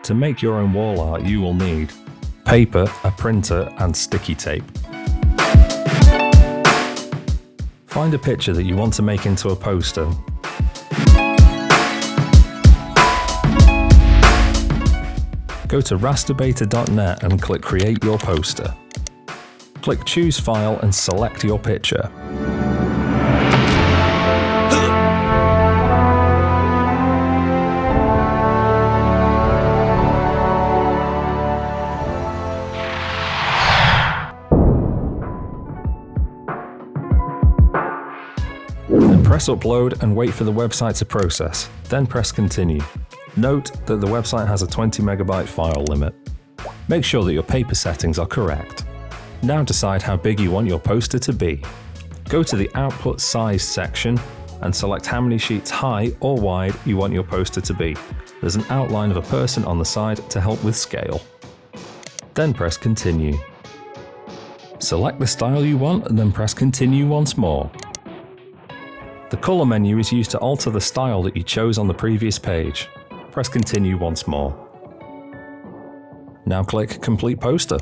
To make your own wall art, you will need paper, a printer, and sticky tape. Find a picture that you want to make into a poster. Go to rasterbeta.net and click Create Your Poster. Click Choose File and select your picture. Then press Upload and wait for the website to process, then press Continue. Note that the website has a 20 megabyte file limit. Make sure that your paper settings are correct. Now decide how big you want your poster to be. Go to the Output Size section and select how many sheets high or wide you want your poster to be. There's an outline of a person on the side to help with scale. Then press Continue. Select the style you want and then press Continue once more. The Color menu is used to alter the style that you chose on the previous page. Press Continue once more. Now click Complete Poster.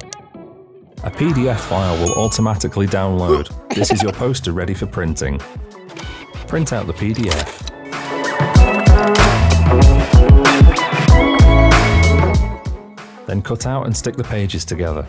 A PDF file will automatically download. This is your poster ready for printing. Print out the PDF. Then cut out and stick the pages together.